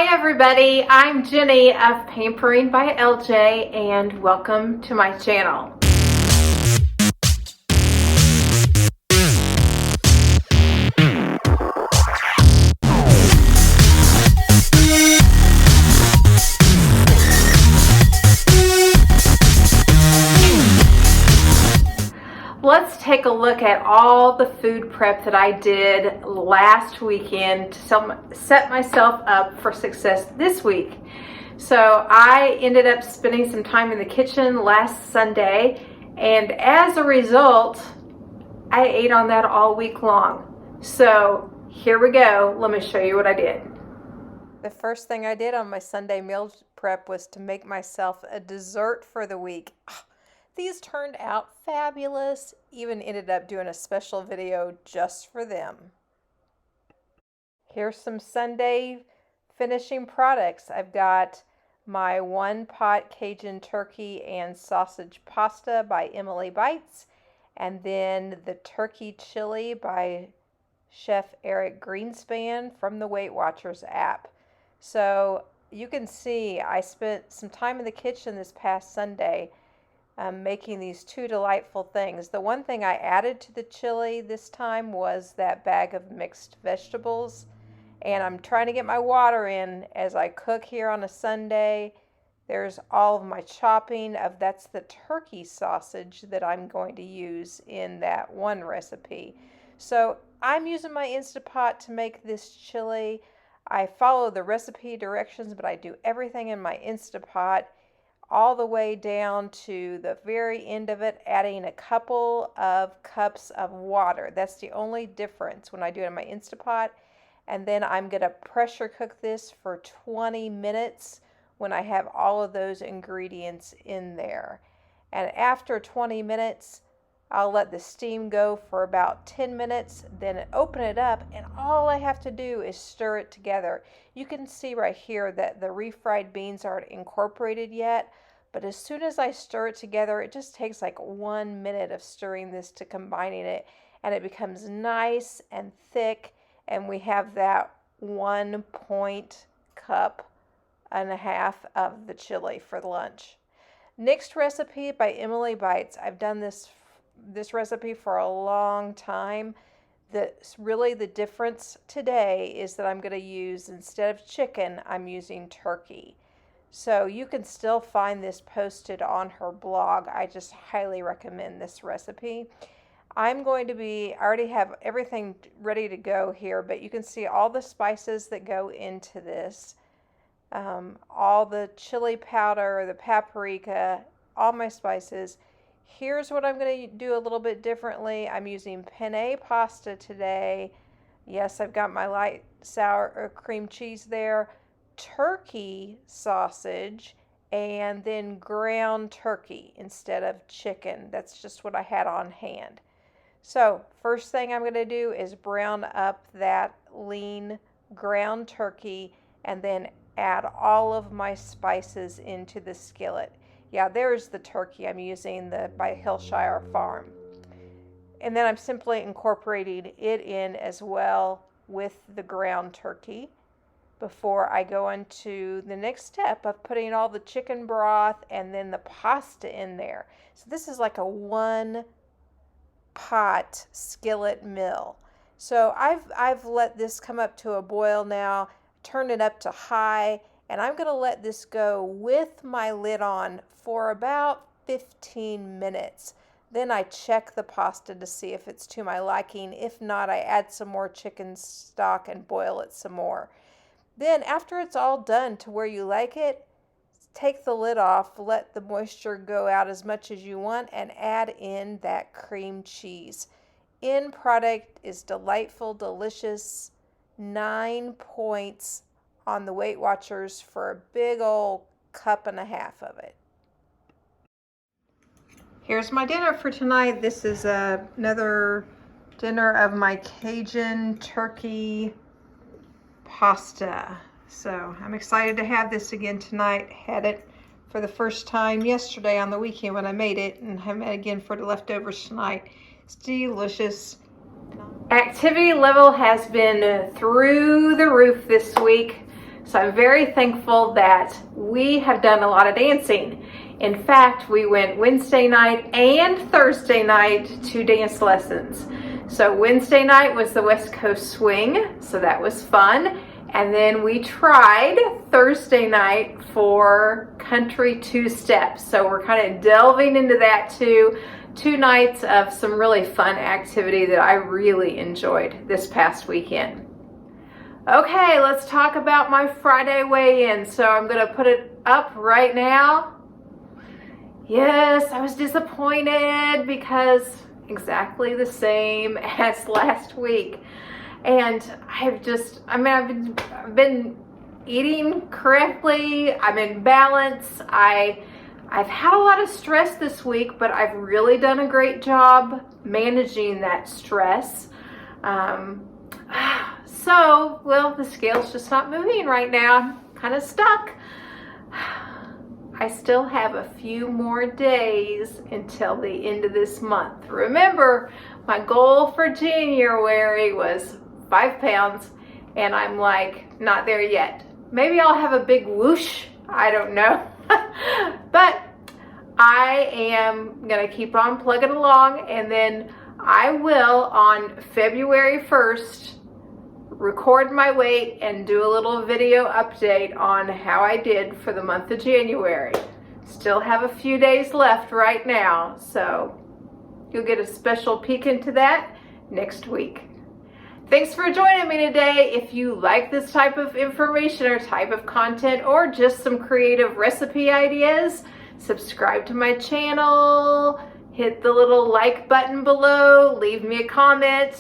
Hi everybody, I'm Jenny of Pampering by LJ and welcome to my channel. Let's take a look at all the food prep that I did last weekend to set myself up for success this week. So I ended up spending some time in the kitchen last Sunday, and as a result, I ate on that all week long. So here we go. Let me show you what I did. The first thing I did on my Sunday meal prep was to make myself a dessert for the week. These turned out fabulous, even ended up doing a special video just for them. Here's some Sunday finishing products. I've got my one pot Cajun turkey and sausage pasta by Emily Bites, and then the turkey chili by Chef Eric Greenspan from the Weight Watchers app. So you can see I spent some time in the kitchen this past Sunday making these two delightful things. The one thing I added to the chili this time was that bag of mixed vegetables, and I'm trying to get my water in as I cook here on a Sunday. There's all of my chopping of, that's the turkey sausage that I'm going to use in that one recipe. So I'm using my Instapot to make this chili. I follow the recipe directions, but I do everything in my Instapot all the way down to the very end of it, adding a couple of cups of water. That's the only difference when I do it in my Instapot. And then I'm going to pressure cook this for 20 minutes when I have all of those ingredients in there. And after 20 minutes, I'll let the steam go for about 10 minutes, then open it up, and all I have to do is stir it together. You can see right here that the refried beans aren't incorporated yet, but as soon as I stir it together, it just takes like 1 minute of stirring this to combining it, and it becomes nice and thick, and we have that 1 cup and a half of the chili for lunch. Next recipe by Emily Bites. I've done this recipe for a long time. Really the difference today is that I'm going to use, instead of chicken, I'm using turkey. So you can still find this posted on her blog. I just highly recommend this recipe. I already have everything ready to go here, but you can see all the spices that go into this. All the chili powder, the paprika, all my spices. Here's what I'm going to do a little bit differently. I'm using penne pasta today. Yes, I've got my light sour or cream cheese there. Turkey sausage, and then ground turkey instead of chicken. That's just what I had on hand. So first thing I'm going to do is brown up that lean ground turkey and then add all of my spices into the skillet. Yeah, there's the turkey I'm using, by Hillshire Farm. And then I'm simply incorporating it in as well with the ground turkey before I go into the next step of putting all the chicken broth and then the pasta in there. So this is like a 1 pot skillet meal. So I've let this come up to a boil now, turned it up to high, and I'm going to let this go with my lid on for about 15 minutes. Then I check the pasta to see if it's to my liking. If not, I add some more chicken stock and boil it some more. Then after it's all done to where you like it, take the lid off, let the moisture go out as much as you want, and add in that cream cheese. End product is delightful, delicious. 9 points on the Weight Watchers for a big old cup and a half of it. Here's my dinner for tonight. This is another dinner of my Cajun turkey pasta. So I'm excited to have this again tonight. Had it for the first time yesterday on the weekend when I made it, and have it again for the leftovers tonight. It's delicious. Activity level has been through the roof this week. So I'm very thankful that we have done a lot of dancing. In fact, we went Wednesday night and Thursday night to dance lessons. So Wednesday night was the West Coast Swing, so that was fun. And then we tried Thursday night for Country Two-Step. So we're kind of delving into that too. 2 nights of some really fun activity that I really enjoyed this past weekend. Okay, let's talk about my Friday weigh-in. So I'm gonna put it up right now. Yes, I was disappointed because exactly the same as last week. And I've been eating correctly. I'm in balance. I've had a lot of stress this week, but I've really done a great job managing that stress. Well, the scale's just not moving right now. I'm kind of stuck. I still have a few more days until the end of this month. Remember, my goal for January was 5 pounds, and I'm like not there yet. Maybe I'll have a big whoosh, I don't know. But I am gonna keep on plugging along, and then I will on February 1st record my weight and do a little video update on how I did for the month of January. Still have a few days left right now, so you'll get a special peek into that next week. Thanks for joining me today. If you like this type of information or type of content, or just some creative recipe ideas, subscribe to my channel, hit the little like button below, leave me a comment.